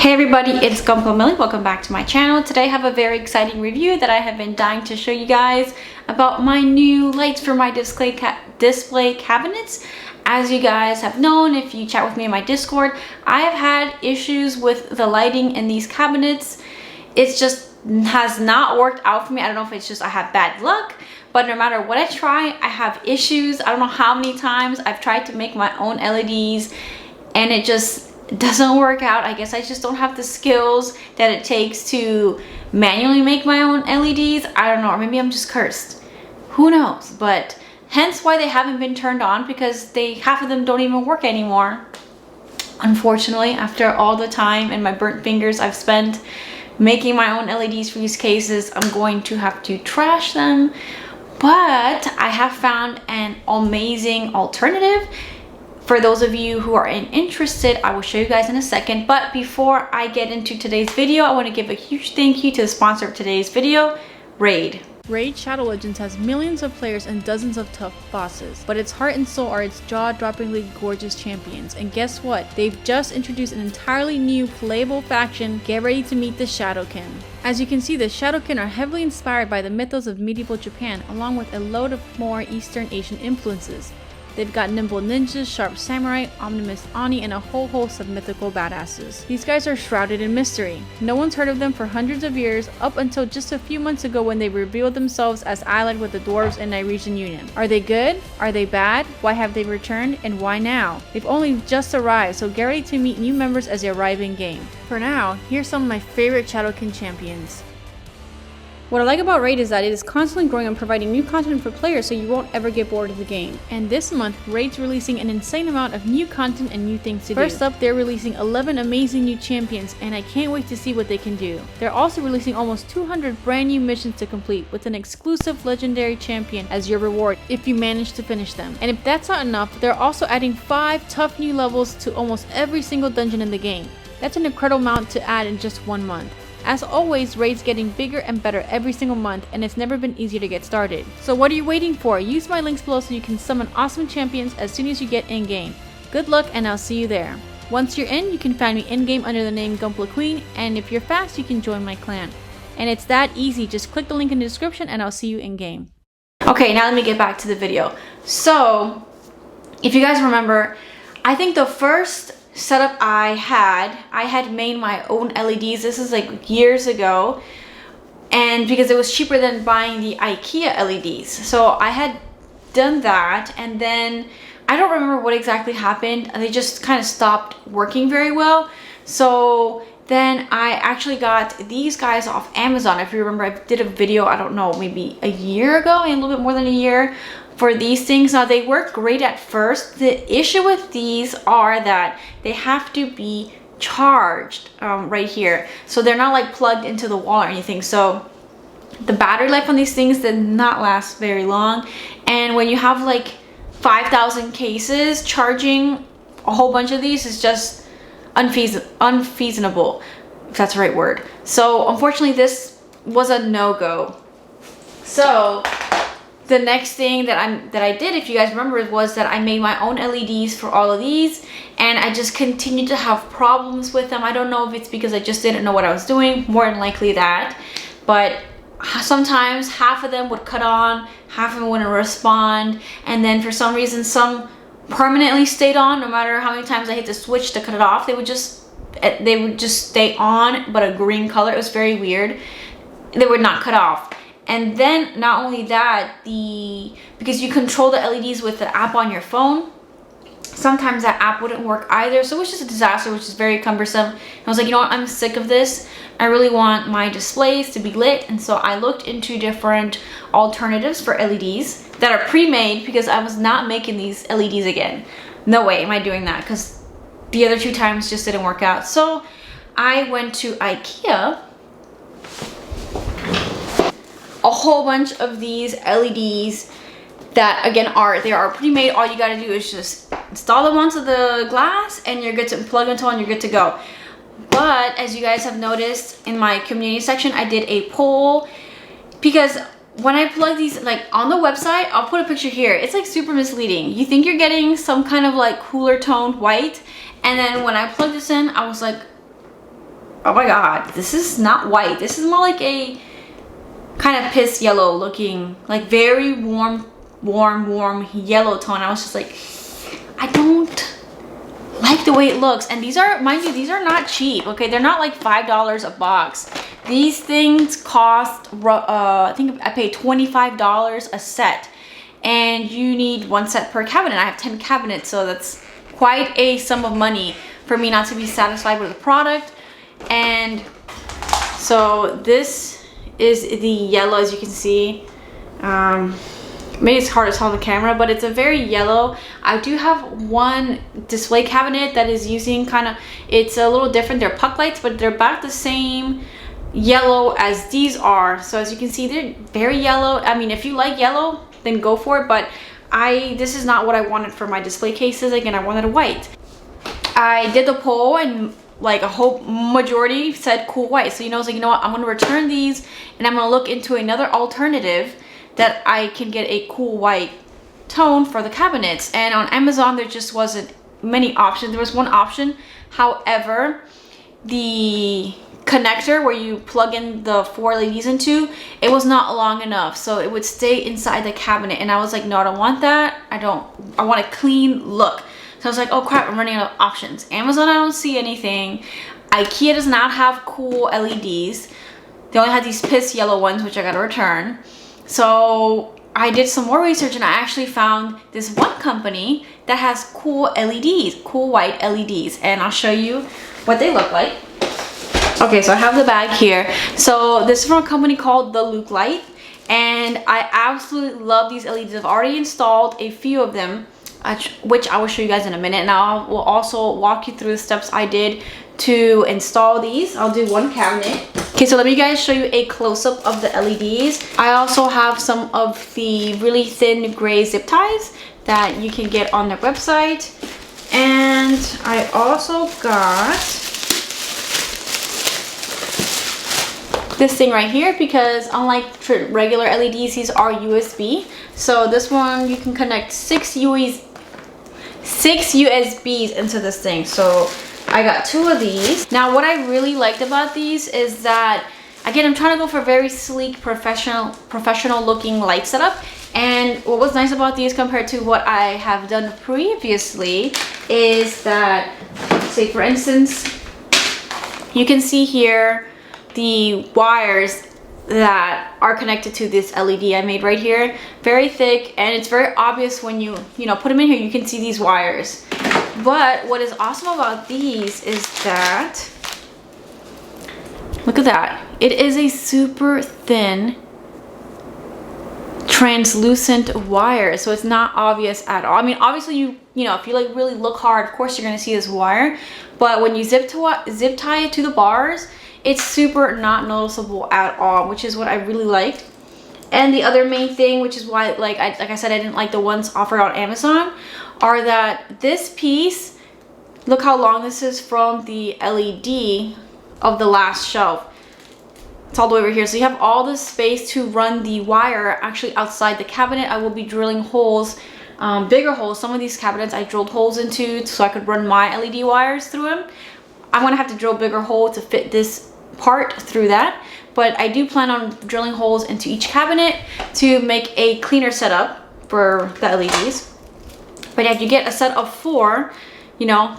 Hey everybody, it's Gunplameli. Welcome back to my channel. Today I have a very exciting review that I have been dying to show you guys about my new lights for my display cabinets. As you guys have known, if you chat with me in my Discord, I have had issues with the lighting in these cabinets. It just has not worked out for me. I don't know if it's just I have bad luck, but no matter what I try, I have issues. I don't know how many times I've tried to make my own LEDs and it just doesn't work out. I guess I just don't have the skills that it takes to manually make my own LEDs. I don't know, or maybe I'm just cursed. Who knows? But hence why they haven't been turned on, because half of them don't even work anymore. Unfortunately, after all the time and my burnt fingers I've spent making my own LEDs for these cases, I'm going to have to trash them. But I have found an amazing alternative. For those of you who are interested, I will show you guys in a second. But before I get into today's video, I want to give a huge thank you to the sponsor of today's video, Raid. Raid Shadow Legends has millions of players and dozens of tough bosses, but its heart and soul are its jaw-droppingly gorgeous champions. And guess what? They've just introduced an entirely new playable faction. Get ready to meet the Shadowkin. As you can see, the Shadowkin are heavily inspired by the mythos of medieval Japan, along with a load of more Eastern Asian influences. They've got nimble ninjas, sharp samurai, omnimus Ani, and a whole host of mythical badasses. These guys are shrouded in mystery. No one's heard of them for hundreds of years, up until just a few months ago when they revealed themselves as allied with the dwarves in Nigerian Union. Are they good? Are they bad? Why have they returned? And why now? They've only just arrived, so get ready to meet new members as they arrive in game. For now, here's some of my favorite Shadowkin champions. What I like about Raid is that it is constantly growing and providing new content for players, so you won't ever get bored of the game. And this month, Raid's releasing an insane amount of new content and new things to do. First up, they're releasing 11 amazing new champions, and I can't wait to see what they can do. They're also releasing almost 200 brand new missions to complete, with an exclusive legendary champion as your reward if you manage to finish them. And if that's not enough, they're also adding 5 tough new levels to almost every single dungeon in the game. That's an incredible amount to add in just 1 month. As always, Raid's getting bigger and better every single month, and it's never been easier to get started. So what are you waiting for? Use my links below so you can summon awesome champions as soon as you get in-game. Good luck, and I'll see you there. Once you're in, you can find me in-game under the name Gunpla Queen, and if you're fast, you can join my clan. And it's that easy. Just click the link in the description and I'll see you in-game. Okay, now let me get back to the video. So, if you guys remember, I think the first setup I had made my own LEDs. This is like years ago, and because it was cheaper than buying the Ikea LEDs, so I had done that, and then I don't remember what exactly happened. They just kind of stopped working very well. So then I actually got these guys off Amazon. If you remember, I did a video, I don't know, maybe a year ago, a little bit more than a year, for these things. Now, they work great at first. The issue with these are that they have to be charged right here, so they're not like plugged into the wall or anything. So the battery life on these things did not last very long, and when you have like 5,000 cases, charging a whole bunch of these is just unfeasible, if that's the right word. So unfortunately, this was a no-go. So the next thing that I did, if you guys remember, was that I made my own LEDs for all of these, and I just continued to have problems with them. I don't know if it's because I just didn't know what I was doing, more than likely that, but sometimes half of them would cut on, half of them wouldn't respond, and then for some reason some permanently stayed on. No matter how many times I hit the switch to cut it off, they would just stay on, but a green color. It was very weird. They would not cut off. And then not only that, because you control the LEDs with the app on your phone, sometimes that app wouldn't work either. So it was just a disaster, which is very cumbersome. I was like, you know what, I'm sick of this. I really want my displays to be lit. And so I looked into different alternatives for LEDs that are pre-made, because I was not making these LEDs again. No way am I doing that, because the other 2 times just didn't work out. So I went to Ikea. A whole bunch of these LEDs that again are pre-made. All you gotta do is just install them onto the glass and you're good to plug into and you're good to go. But as you guys have noticed in my community section, I did a poll, because when I plug these like on the website, I'll put a picture here, it's like super misleading. You think you're getting some kind of like cooler toned white, and then when I plugged this in, I was like, Oh my god, this is not white. This is more like a kind of piss yellow looking, like very warm yellow tone. I was just like, I don't like the way it looks. And these are, mind you, these are not cheap. Okay, they're not like $5 a box. These things cost I think I paid $25 a set, and you need one set per cabinet. I have 10 cabinets, so that's quite a sum of money for me not to be satisfied with the product. And so this is the yellow, as you can see. Maybe it's hard to tell on the camera, but it's a very yellow. I do have one display cabinet that is using kind of, it's a little different. They're puck lights, but they're about the same yellow as these are. So as you can see, they're very yellow. I mean, if you like yellow, then go for it, but this is not what I wanted for my display cases. Again, I wanted a white. I did the poll, and like a whole majority said cool white. So I was like, you know what, I'm gonna return these, and I'm gonna look into another alternative that I can get a cool white tone for the cabinets. And on Amazon, there just wasn't many options. There was one option, however, the connector where you plug in the 4 LEDs into, it was not long enough, so it would stay inside the cabinet. And I was like, no, I don't want that. I want a clean look. So I was like, oh crap, I'm running out of options. Amazon, I don't see anything. Ikea does not have cool LEDs. They only had these piss yellow ones, which I gotta return. So I did some more research, and I actually found this one company that has cool LEDs, cool white LEDs, and I'll show you what they look like. Okay, so I have the bag here. So this is from a company called the Luke Light, and I absolutely love these LEDs. I've already installed a few of them, which I will show you guys in a minute. And I will also walk you through the steps I did to install these. I'll do one cabinet. Okay, so let me guys show you a close-up of the LEDs. I also have some of the really thin gray zip ties that you can get on their website. And I also got this thing right here, because unlike regular LEDs, these are USB. So this one, you can connect 6 USBs into this thing. So I got 2 of these. Now what I really liked about these is that, again, I'm trying to go for very sleek, professional looking light setup. And what was nice about these compared to what I have done previously is that, say for instance, you can see here the wires that are connected to this LED I made right here. Very thick, and it's very obvious when you put them in here. You can see these wires. But what is awesome about these is that, look at that, it is a super thin translucent wire, so it's not obvious at all. I mean, obviously if you like really look hard, of course you're gonna see this wire, but when you zip tie it to the bars, it's super not noticeable at all, which is what I really liked. And the other main thing, which is why like I said I didn't like the ones offered on Amazon, are that this piece, look how long this is from the LED of the last shelf. It's all the way over here. So you have all this space to run the wire actually outside the cabinet. I will be drilling holes, bigger holes. Some of these cabinets I drilled holes into so I could run my LED wires through them. I'm gonna have to drill bigger hole to fit this part through that, but I do plan on drilling holes into each cabinet to make a cleaner setup for the LEDs. But if you get a set of 4,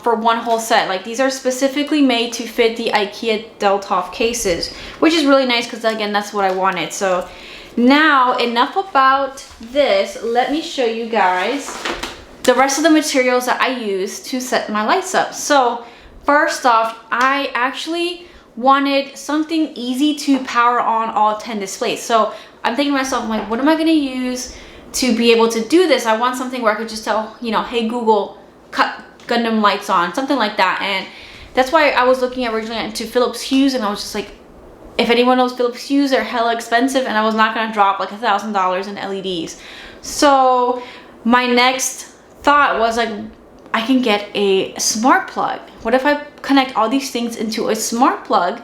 for one whole set, like these are specifically made to fit the Ikea Deltoff cases, which is really nice because again, that's what I wanted. So now enough about this, let me show you guys the rest of the materials that I use to set my lights up. So first off, I actually wanted something easy to power on all 10 displays. So I'm thinking to myself, I'm like, what am I gonna use to be able to do this? I want something where I could just tell, hey Google, cut Gundam lights on, something like that. And that's why I was looking originally into Philips Hues, and I was just like, if anyone knows Philips Hues, they're hella expensive, and I was not gonna drop like $1,000 in LEDs. So my next thought was like, I can get a smart plug. What if I connect all these things into a smart plug,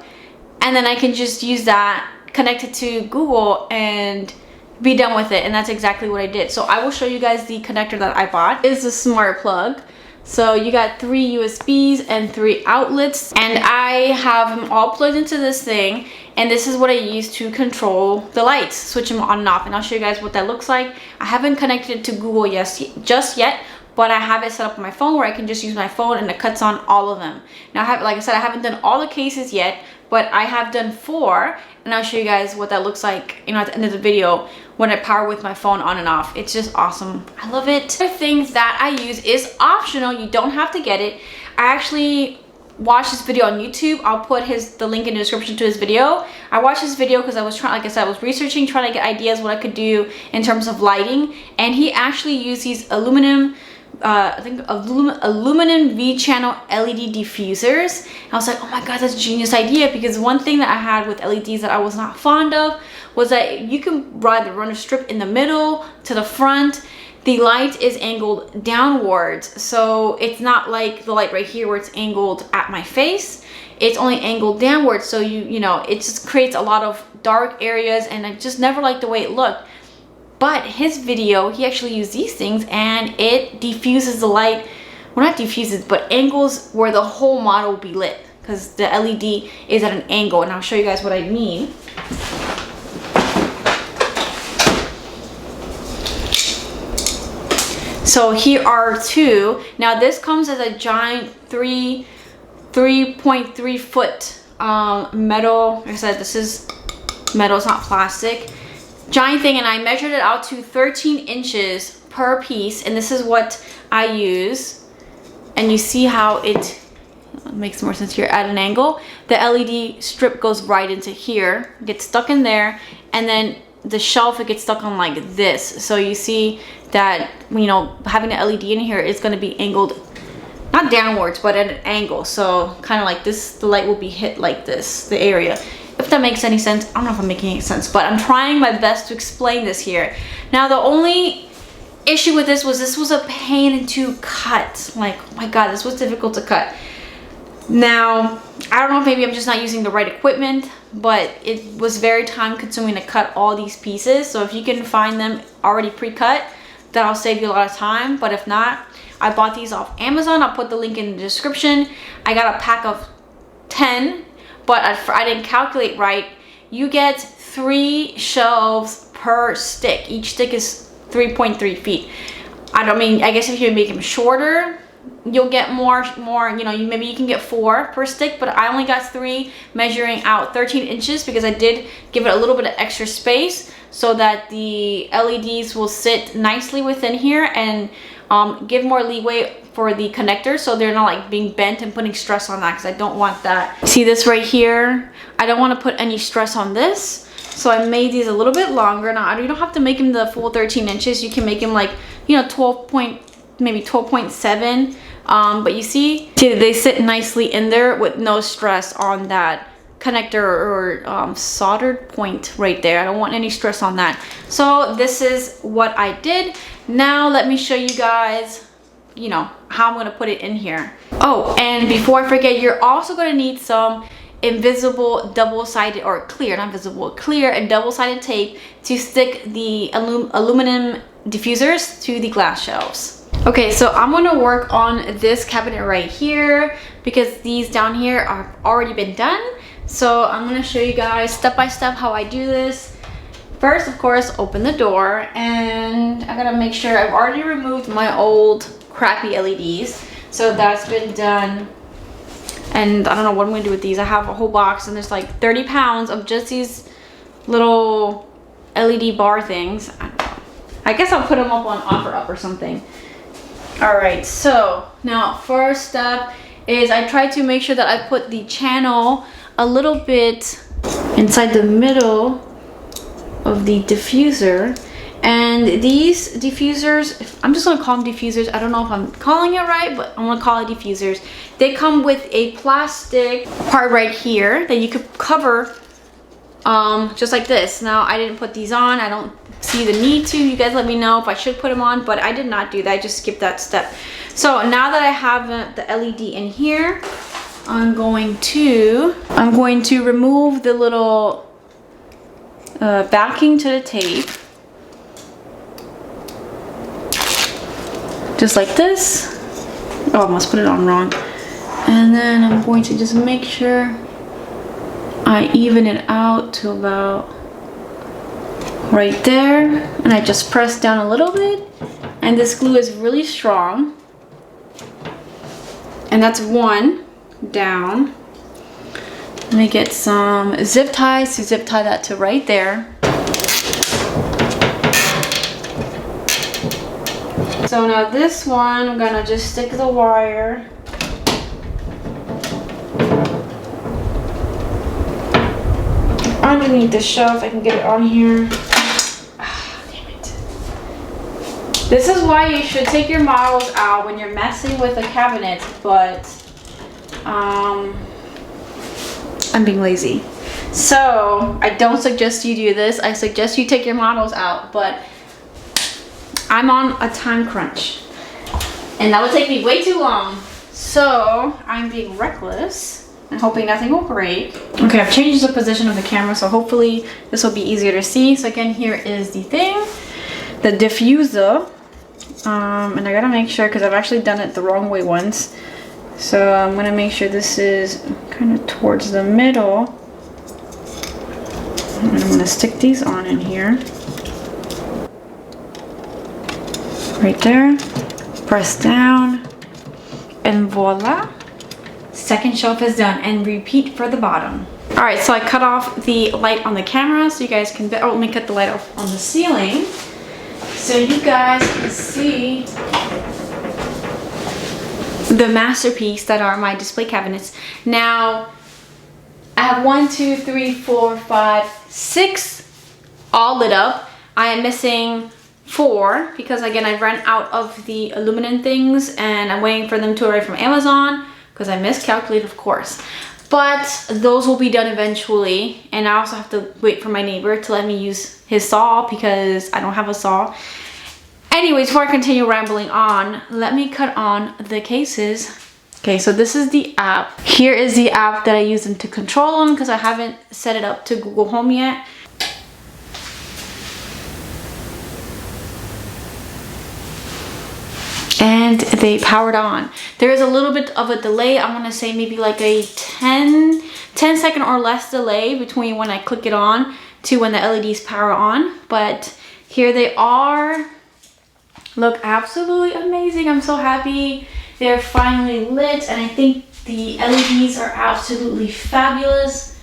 and then I can just use that, connect it to Google, and be done with it? And that's exactly what I did. So I will show you guys the connector that I bought. It's a smart plug. So you got 3 USBs and 3 outlets, and I have them all plugged into this thing, and this is what I use to control the lights, switch them on and off, and I'll show you guys what that looks like. I haven't connected it to Google just yet, but I have it set up on my phone where I can just use my phone and it cuts on all of them. Now like I said, I haven't done all the cases yet, but I have done 4, and I'll show you guys what that looks like, you know, at the end of the video when I power with my phone on and off. It's just awesome. I love it. Other things that I use is optional. You don't have to get it. I actually watched this video on YouTube. I'll put the link in the description to his video. I watched this video because I was trying, like I said, I was researching, trying to get ideas what I could do in terms of lighting, and he actually used these aluminum V-channel LED diffusers. And I was like, oh my god, that's a genius idea, because one thing that I had with LEDs that I was not fond of was that you can either run a strip in the middle to the front. The light is angled downwards, so it's not like the light right here where it's angled at my face. It's only angled downwards, so you know, it just creates a lot of dark areas, and I just never liked the way it looked. But his video, he actually used these things, and it diffuses the light, well, not diffuses, but angles where the whole model will be lit, because the LED is at an angle, and I'll show you guys what I mean. So here are 2. Now this comes as a giant 3.3 foot metal. Like I said, this is metal, it's not plastic. Giant thing, and I measured it out to 13 inches per piece, and this is what I use. And you see how it makes more sense here at an angle. The LED strip goes right into here, gets stuck in there, and then the shelf, it gets stuck on like this. So you see that, you know, having the LED in here is going to be angled not downwards but at an angle, so kind of like this. The light will be hit like this, the area, if that makes any sense. I don't know if I'm making any sense, but I'm trying my best to explain this here. Now the only issue with this was a pain to cut. Like, oh my god, this was difficult to cut. Now I don't know if maybe I'm just not using the right equipment, but it was very time consuming to cut all these pieces. So if you can find them already pre-cut, that'll save you a lot of time. But if not, I bought these off Amazon. I'll put the link in the description. I got a pack of 10, but I didn't calculate right. You get 3 shelves per stick. Each stick is 3.3 feet. I guess if you make them shorter, you'll get more, you know, maybe you can get 4 per stick, but I only got 3, measuring out 13 inches because I did give it a little bit of extra space so that the LEDs will sit nicely within here, and give more leeway for the connectors so they're not like being bent and putting stress on that, because I don't want that. See this right here? I don't want to put any stress on this, so I made these a little bit longer. Now you don't have to make them the full 13 inches. You can make them like, you know, maybe 12.7. But you see they sit nicely in there with no stress on that connector or soldered point right there. I don't want any stress on that. So this is what I did. Now let me show you guys, you know, how I'm going to put it in here. Oh, and before I forget, you're also going to need some invisible double-sided, or clear, not visible, clear and double-sided tape to stick the aluminum diffusers to the glass shelves. Okay, so I'm gonna work on this cabinet right here because these down here are already been done. So I'm gonna show you guys step by step how I do this. First, of course, open the door, and I gotta make sure I've already removed my old crappy LEDs. So that's been done. And I don't know what I'm gonna do with these. I have a whole box, and there's like 30 pounds of just these little LED bar things. I don't know. I guess I'll put them up on OfferUp or something. All right, so now first step is I try to make sure that I put the channel a little bit inside the middle of the diffuser. And these diffusers, I'm just gonna call them diffusers. I don't know if I'm calling it right, but I'm gonna call it diffusers. They come with a plastic part right here that you could cover just like this. Now I didn't put these on. I don't see the need to. You guys let me know if I should put them on, but I did not do that. I just skipped that step. So now that I have the LED in here, I'm going to remove the little backing to the tape, just like this. Oh, I must put it on wrong. And then I'm going to just make sure I even it out to about right there. And I just press down a little bit. And this glue is really strong. And that's one down. Let me get some zip ties to zip tie that to right there. So now this one, I'm gonna just stick the wire underneath the shelf. I can get it on here. Ah, damn it. This is why you should take your models out when you're messing with a cabinet, but I'm being lazy. So I don't suggest you do this. I suggest you take your models out, but I'm on a time crunch and that would take me way too long. So I'm being reckless and hoping nothing will break. Okay, I've changed the position of the camera, so hopefully this will be easier to see. So again, here is the thing, the diffuser. And I gotta make sure, because I've actually done it the wrong way once. So I'm gonna make sure this is kind of towards the middle. And I'm gonna stick these on in here. Right there. Press down. And voila. Second shelf is done. And repeat for the bottom. Alright, so I cut off the light on the camera so you guys can... Oh, let me cut the light off on the ceiling. So you guys can see the masterpiece that are my display cabinets. Now, I have 1, 2, 3, 4, 5, 6 all lit up. I am missing 4 because again, I ran out of the aluminum things and I'm waiting for them to arrive from Amazon because I miscalculated, of course. But those will be done eventually. And I also have to wait for my neighbor to let me use his saw because I don't have a saw. Anyways, before I continue rambling on, let me cut on the cases. Okay, so this is the app. Here is the app that I use them to control them because I haven't set it up to Google Home yet. And they powered on. There is a little bit of a delay. I want to say maybe like a 10 second or less delay between when I click it on to when the LEDs power on. But here they are. Look absolutely amazing. I'm so happy they're finally lit, and I think the LEDs are absolutely fabulous.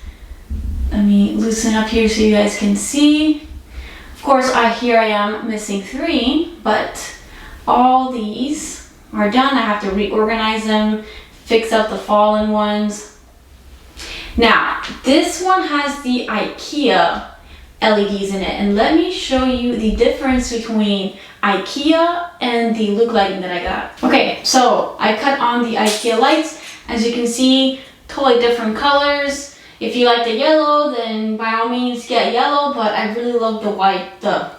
Let me loosen up here so you guys can see. Of course, here I am missing 3, but all these are done. I have to reorganize them, fix up the fallen ones. Now, this one has the Ikea LEDs in it, and let me show you the difference between Ikea and the look lighting that I got. Okay, so I cut on the Ikea lights. As you can see, totally different colors. If you like the yellow, then by all means get yellow, but I really love the white, the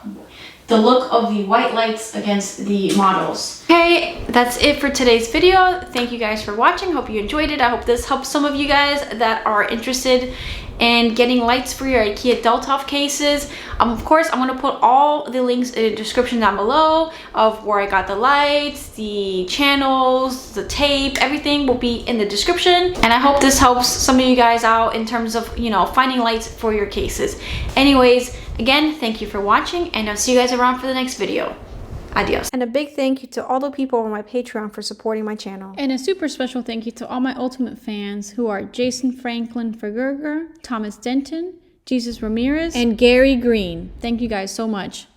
look of the white lights against the models. Okay, that's it for today's video. Thank you guys for watching. Hope you enjoyed it. I hope this helps some of you guys that are interested in getting lights for your Ikea Deltoff cases. Of course, I'm gonna put all the links in the description down below of where I got the lights, the channels, the tape, everything will be in the description. And I hope this helps some of you guys out in terms of, you know, finding lights for your cases. Anyways, again, thank you for watching, and I'll see you guys around for the next video. Adios. And a big thank you to all the people on my Patreon for supporting my channel. And a super special thank you to all my Ultimate fans who are Jason Franklin Fergerger, Thomas Denton, Jesus Ramirez, and Gary Green. Thank you guys so much.